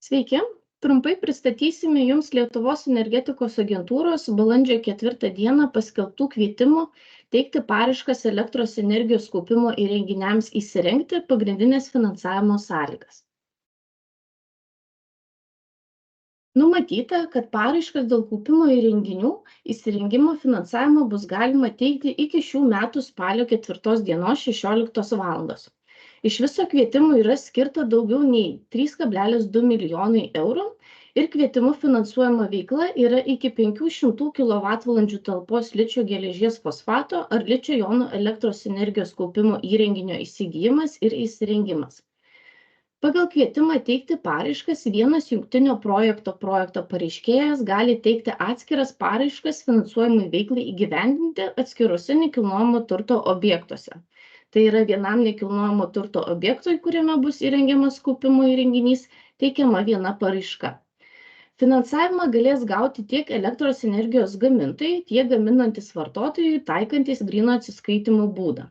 Sveiki, trumpai pristatysime Jums Lietuvos energetikos agentūros balandžio 4 dieną paskelbtų kvietimų teikti paraiškas elektros energijos kaupimo įrenginiams įsirengti pagrindinės finansavimo sąlygas. Numatyta, kad paraiškas dėl kaupimo įrenginių įsirengimo finansavimo bus galima teikti iki šių metų spalio 4 dienos 16 valandos. Iš viso kvietimų yra skirta daugiau nei 3,2 milijonai eurų ir kvietimų finansuojama veikla yra iki 500 kWh talpos ličio geležies fosfato ar ličio jonų elektros energijos kaupimo įrenginio įsigijimas ir įsirengimas. Pagal kvietimą teikti paraiškas vienas jungtinio projekto pareiškėjas gali teikti atskiras paraiškas finansuojamai veiklai įgyvendinti atskiruose nekilnojamo turto objektuose. Tai yra vienam nekilnojamo turto objektui, kuriame bus įrengiamas kaupimo įrenginys, teikiama viena paraiška. Finansavimą galės gauti tiek elektros energijos gamintojai, tiek gaminantis vartotojui, taikantis gryno atsiskaitimo būdą.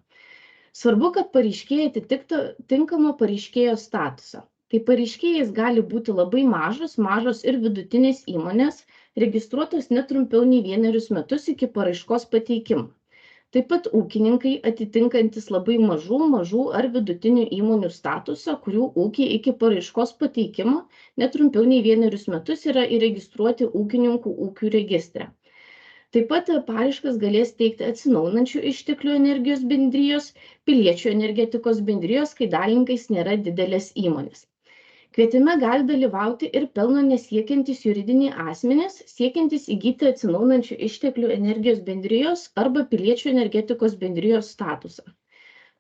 Svarbu, kad pareiškėjai atitiktų tinkamą pareiškėjo statusą. Tai pareiškėjais gali būti labai mažos ir vidutinės įmonės, registruotos ne trumpiau nei 1 metus iki paraiškos pateikimo. Taip pat ūkininkai atitinkantis labai mažų ar vidutinių įmonių statusą, kurių ūkiai iki paraiškos pateikimo ne trumpiau nei 1 metus yra įregistruoti ūkininkų ūkių registre. Taip pat paraiškas galės teikti atsinaujinančių išteklių energijos bendrijos, piliečių energetikos bendrijos, kai dalininkais nėra didelės įmonės. Kvietime gali dalyvauti ir pelno nesiekiantys juridiniai asmenys, siekiantys įgyti atsinaujinančių išteklių energijos bendrijos arba piliečių energetikos bendrijos statusą.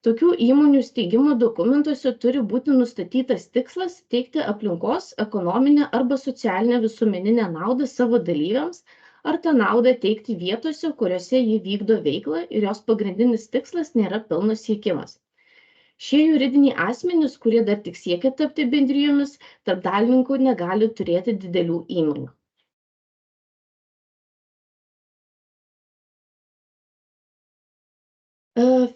Tokių įmonių steigimo dokumentuose turi būti nustatytas tikslas teikti aplinkos, ekonominę arba socialinę visuomeninę naudą savo dalyviams, ar tą naudą teikti vietose, kuriuose jie vykdo veiklą ir jos pagrindinis tikslas nėra pelno siekimas. Šie juridiniai asmenys, kurie dar tik siekia tapti bendrijomis, tarp dalininkų negali turėti didelių įmonių.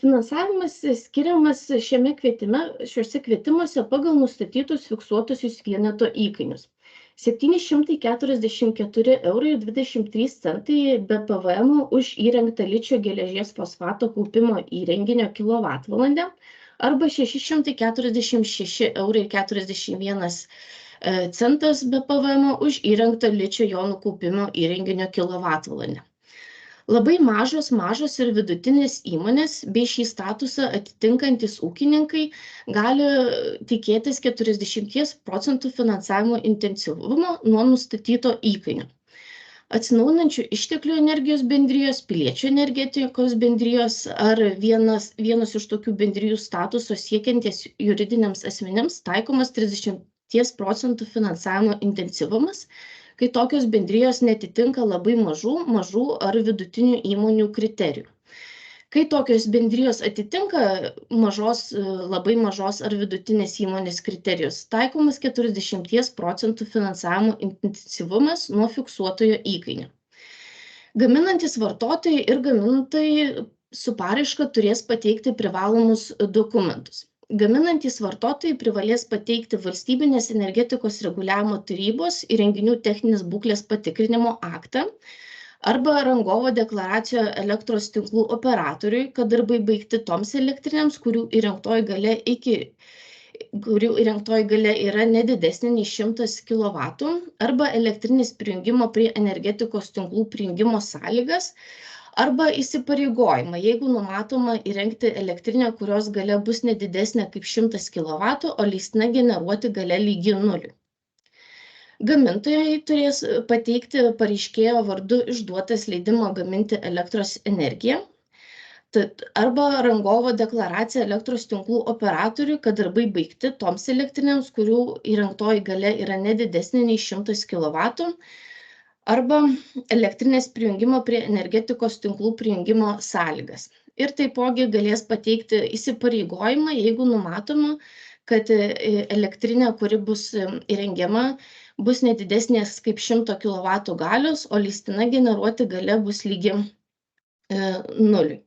Finansavimas skiriamas šiuose kvietimuose pagal nustatytus fiksuotusius vieneto įkainius. 744,23 € be PVM už įrengtą ličio geležies fosfato kaupimo įrenginio kilovatvalandę arba 646,41 € be PVM už įrengtą ličio jonų kaupimo įrenginio kilovatvalandę. Labai mažos ir vidutinės įmonės bei šį statusą atitinkantys ūkininkai gali tikėtis 40% finansavimo intensyvumo nuo nustatyto įkainio. Atsinaujinančių išteklių energijos bendrijos, piliečių energetikos bendrijos ar vienas iš tokių bendrijų statuso siekianties juridiniams asmenims taikomas 30% finansavimo intensyvumas, kai tokios bendrijos netitinka labai mažų ar vidutinių įmonių kriterijų. Kai tokios bendrijos atitinka labai mažos ar vidutinės įmonės kriterijus, taikomas 40% finansavimo intensyvumas nuo fiksuotojo įkainio. Gaminantys vartotojai ir gamintojai su paraiška turės pateikti privalomus dokumentus. Gaminantys vartotojai privalės pateikti Valstybinės energetikos reguliavimo tarybos įrenginių techninės būklės patikrinimo aktą arba rangovo deklaraciją elektros tinklų operatoriui, kad darbai baigti toms elektrinėms, kurių įrengtoji galia yra nedidesnė nei 100 kW, arba elektrinės prijungimo prie energetikos tinklų prijungimo sąlygas, arba įsipareigojimą, jeigu numatoma įrengti elektrinę, kurios galia bus nedidesnė kaip 100 kW, o leistina generuoti galia lygi 0. Gamintojai turės pateikti pareiškėjo vardu išduotas leidimo gaminti elektros energiją arba rangovo deklaraciją elektros tinklų operatoriui, kad darbai baigti toms elektrinėms, kurių įrengtoji galia yra nedidesnė nei 100 kW, arba elektrinės prijungimo prie energetikos tinklų prijungimo sąlygas. Ir taipogi galės pateikti įsipareigojimą, jeigu numatoma, kad elektrinė, kuri bus įrengiama, bus nedidesnės kaip 100 kW galios, o leistina generuoti galia bus lygi 0.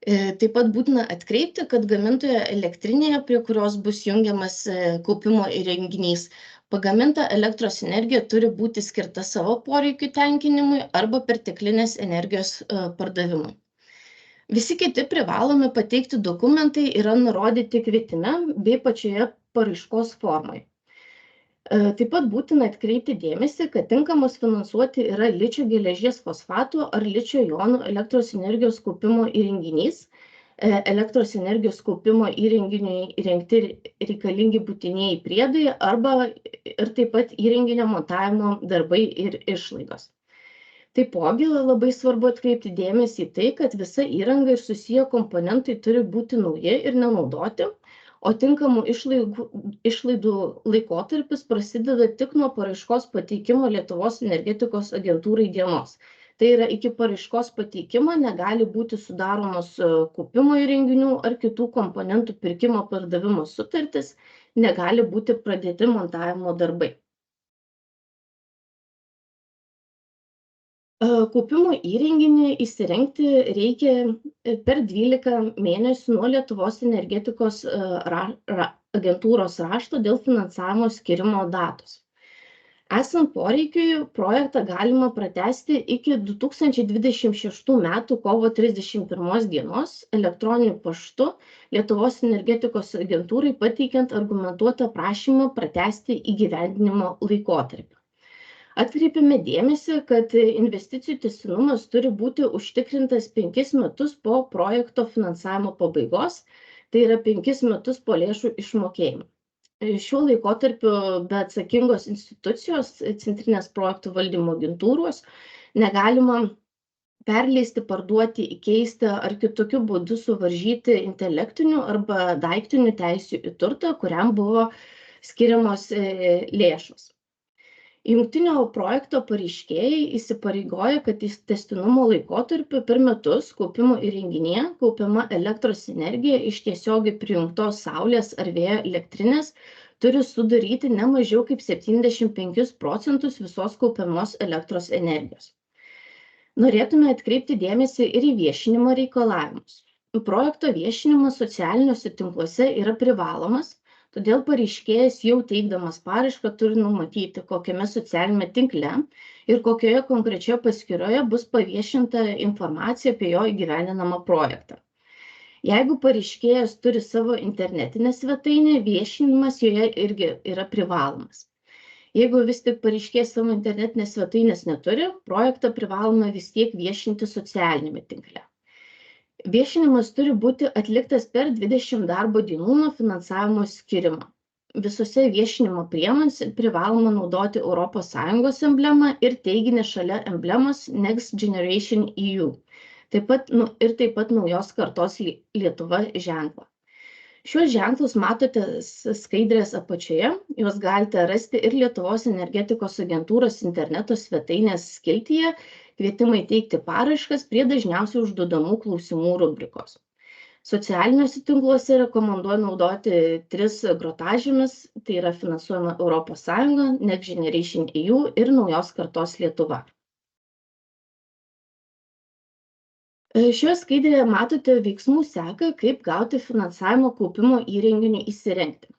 Taip pat būtina atkreipti, kad gamintojo elektrinėje, prie kurios bus jungiamas kaupimo įrenginys, Pagaminta elektros energija turi būti skirta savo poreikių tenkinimui arba perteklinės energijos pardavimui. Visi kiti privalomi pateikti dokumentai yra nurodyti kvietime bei pačioje paraiškos formoje. Taip pat būtina atkreipti dėmesį, kad tinkamas finansuoti yra ličio geležies fosfatų ar ličio jonų elektros energijos kaupimo įrenginys, elektros energijos kaupimo įrenginiui įrengti reikalingi būtinieji priedai arba ir taip pat įrenginio montavimo darbai ir išlaidos. Taipogi labai svarbu atkreipti dėmesį į tai, kad visa įranga ir susiję komponentai turi būti nauji ir nenaudoti, o tinkamų išlaidų laikotarpis prasideda tik nuo paraiškos pateikimo Lietuvos energetikos agentūrai dienos. Tai yra iki paraiškos pateikimo negali būti sudaromos kaupimo įrenginių ar kitų komponentų pirkimo pardavimo sutartis, negali būti pradėti montavimo darbai. Kaupimo įrenginį įsirengti reikia per 12 mėnesių nuo Lietuvos energetikos agentūros rašto dėl finansavimo skirimo datos. Esant poreikiui, projektą galima pratęsti iki 2026 m. kovo 31 dienos elektroniniu paštu Lietuvos energetikos agentūrai pateikiant argumentuotą prašymą pratęsti įgyvendinimo laikotarpį. Atkreipiame dėmesį, kad investicijų tęstinumas turi būti užtikrintas 5 metus po projekto finansavimo pabaigos, tai yra 5 metus po lėšų išmokėjimo. Šiuo laikotarpiu be atsakingos institucijos, centrinės projektų valdymo agentūros, negalima perleisti, parduoti, įkeisti ar kitokiu būdu suvaržyti intelektinių arba daiktinių teisių į turtą, kuriam buvo skiriamos lėšos. Jungtinio projekto pareiškėjai įsipareigoja, kad tęstinumo laikotarpiu per metus kaupimo įrenginyje kaupiama elektros energija iš tiesiogiai prijungtos saulės ar vėjo elektrinės turi sudaryti ne mažiau kaip 75% visos kaupiamos elektros energijos. Norėtume atkreipti dėmesį ir į viešinimo reikalavimus. Projekto viešinimas socialiniuose tinkluose yra privalomas, todėl pareiškėjas jau teikdamas paraišką turi numatyti, kokiame socialinėme tinkle ir kokioje konkrečioje paskyroje bus paviešinta informacija apie jo įgyvendinamą projektą. Jeigu pareiškėjas turi savo internetinę svetainę, viešinimas joje irgi yra privalomas. Jeigu vis tik pareiškėjas savo internetinės svetainės neturi, projektą privaloma vis tiek viešinti socialinėme tinkle. Viešinimas turi būti atliktas per 20 darbo dienų nuo finansavimo skirimo. Visose viešinimo priemonėse privaloma naudoti ES emblemą ir teiginį šalia emblemos Next Generation EU. Taip pat naujos kartos Lietuva ženklą. Šiuos ženklus matote skaidrės apačioje, juos galite rasti ir Lietuvos energetikos agentūros interneto svetainės skiltyje kvietimai teikti paraiškas prie dažniausiai užduodamų klausimų rubrikos. Socialiniuose tinkluose rekomenduoju naudoti 3 grotažymes, tai yra finansuojama ES, Next Generation EU ir naujos kartos Lietuva. Šioje skaidrėje matote veiksmų seką, kaip gauti finansavimo kaupimo įrenginiui įsirengti.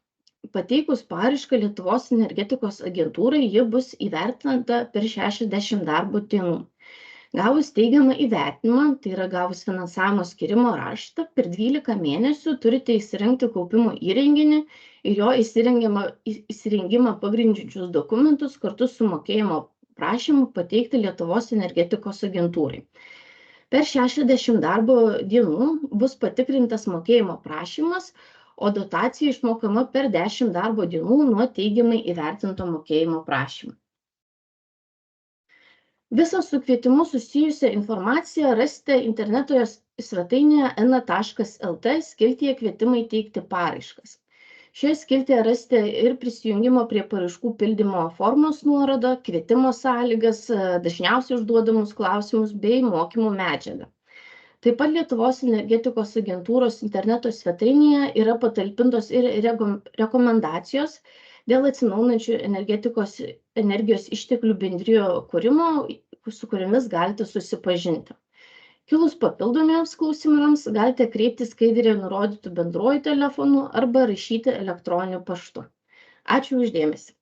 Pateikus paraišką Lietuvos energetikos agentūrai, ji bus įvertinta per 60 darbo dienų. Gavus teigiamą įvertinimą, tai yra gavus finansavimo skirimo raštą, per 12 mėnesių turite įsirengti kaupimo įrenginį ir jo įsirengimą pagrindžiančius dokumentus kartu su mokėjimo prašymu pateikti Lietuvos energetikos agentūrai. Per 60 darbo dienų bus patikrintas mokėjimo prašymas, o dotacija išmokama per 10 darbo dienų nuo teigiamai įvertinto mokėjimo prašymo. Visą su kvietimu susijusią informaciją rasite interneto svetainėje ena.lt skiltyje kvietimai teikti paraiškas. Šioje skiltyje rasite ir prisijungimo prie paraiškų pildymo formos nuorodą, kvietimo sąlygas, dažniausiai užduodamus klausimus bei mokymų medžiagą. Taip pat Lietuvos energetikos agentūros interneto svetainėje yra patalpintos ir rekomendacijos dėl atsinaujinančių energijos išteklių bendrijų kūrimo, su kuriomis galite susipažinti. Kilus papildomiems klausimams galite kreiptis skaidrėje nurodytų bendruoju telefonu arba rašyti elektroniniu paštu. Ačiū už dėmesį.